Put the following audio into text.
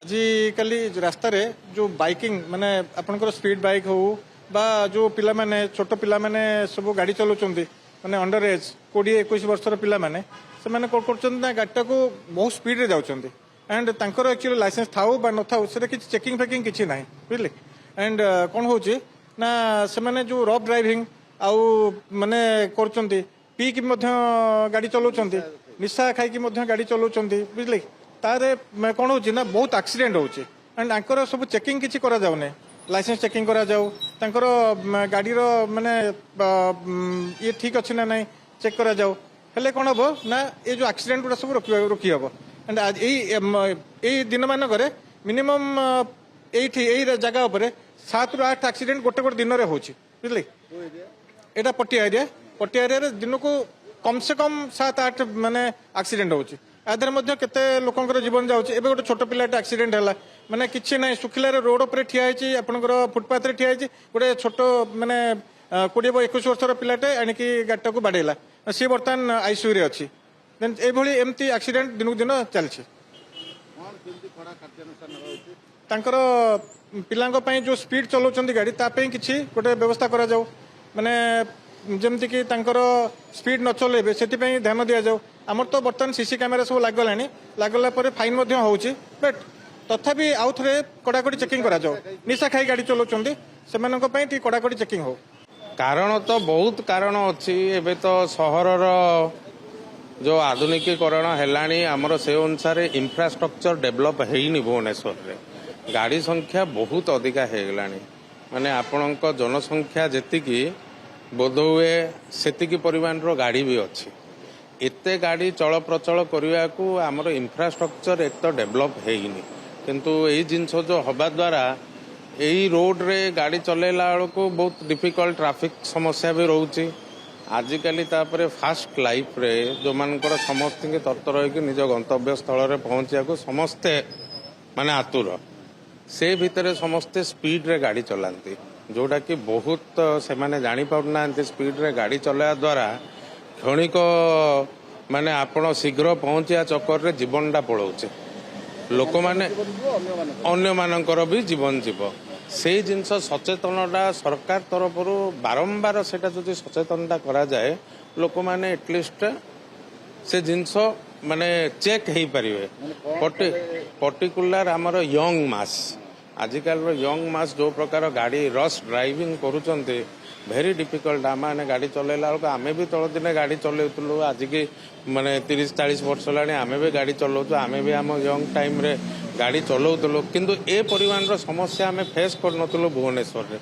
आजिकल रास्तार जो बाइकिंग माने आपनकर स्पीड बाइक हो बा जो पिला माने छोट पिला माने सब गाड़ी चलाउछन्ती माने अंडर एज 20-21 वर्षर पिला माने से माने कोन करछन्ती ना गाड़ीटा को बहुत स्पीड रे जाउछन्ती एंड तांकर एक्चुअली लाइसेंस थाउ बा न थाउ से किछि चेकिंग फेकिंग किछि नाही बुझले एंड कोन होछि ना से माने जो रफ ड्राइविंग आउ माने करछन्ती पी कि मध्य गाड़ी चलाउछन्ती निशा खाई कि मध्य गाड़ी चलाउछन्ती बुझले तारे कौन होची ना बहुत एक्सीडेंट होची एंड आंकर सब चेकिंग किछि करा जाउने लाइसेंस चेकिंग करा जाउ तांकर गाड़ी रो माने ये ठीक अछि ना नहीं चेक करा जाउ हेले कोन हबो ना ये जो एक्सीडेंट गुड़ा सब रोकी हबो एंड आज ए दिन मान करे मिनिमम एई जगह ऊपर 7 ରୁ 8 एक्सीडेंट गोटे दिन रे होची बुझले एटा पट्टी एरिया रे दिन को कम से कम 7-8 माने एक्सीडेंट होची आधर मध्य केते लोकंकर जीवन जाउची एबे गोटे छोट पिलाटे एक्सीडेंट हला माने किछि नै सुखिला रे रोड ऊपर ठिया आइची आपनकर फुटपाथ रे ठिया आइची गोटे छोट माने 20-21 वर्षर पिलाटे आनिकी गाडटा को बाडेला से बर्तमान आईसीयू रे अछि देन ए भली एम्ति एक्सीडेंट दिनक दिन चलछि तांकर पिलांग पई जो स्पीड चलाउछन्ती गाड़ी ता पई किछि गोटे व्यवस्था करा जाउ माने जमती कि तांकर स्पीड न चलेबे सेति पई ध्यान दिया जाउ आमर तो बर्तमान सीसी कैमेरा सब लागलानी लागला परे फाइन मध्य होउची बट तथापि आउ थरे कड़ाकड़ी चेकिंग करा जाउ निशा खाई गाड़ी चलाउछन्ती सेमानक पई टी कड़ाकड़ी चेकिंग हो कारण तो बहुत कारण अच्छी एबे तो सहरर जो आधुनिकीकरण हेलानी आमर से अनुसार इंफ्रास्ट्रक्चर डेवलप हेइनी भुवनेश्वर रे गाड़ी संख्या बहुत अधिका हे गलानी माने आपणक जनसंख्या जेतिकी बोधहुए सेतिकी परिमाण रो गाड़ी भी अच्छी एते गाड़ी चल प्रचल करने को आमर इंफ्रास्ट्रक्चर एक तो डेवलप हेइनी किंतु यही जिनस जो हवा द्वारा यही रोड रे गाड़ी चलेला को बहुत डिफिकल्ट ट्रैफिक समस्या भी रोचे आजिकली तापरे फास्ट लाइफ रे जो मानकर समस्त के तत्पर होकर निज गंतव्य स्थल रे पहुंचा को समस्ते माने आतुर से भितर समस्ते स्पीड रे गाड़ी चलांती जोटा कि बहुत से माने जानी पाउना स्पीड रे गाड़ी चलाया द्वारा क्षणिक माने आपण शीघ्र पहुंचा चक्कर रे जीवनटा पड़ौचे लोक माने अन्य मानकर भी जीवन जीव से जिनस सचेतनता सरकार तरफ बारंबार सेटा जो सचेतनता करा जाए लोक माने एटलिस्ट से जिनस माने चेक हो पारे पर्टिकुलर आमर यंग मास आजिकल यंग मास जो प्रकार गाड़ी रश ड्राइविंग करुचंते भेरी डिफिकल्ट आम गाड़ी चलेला बेलू आम भी तल दिन गाड़ी चलूलु आज की माने 30-40 वर्ष है आम भी गाड़ी चलाऊ आम भी आम यंग टाइम रे गाड़ी चलाऊलु किंतु ए परिमाण समस्या आम फेस कर भुवनेश्वर।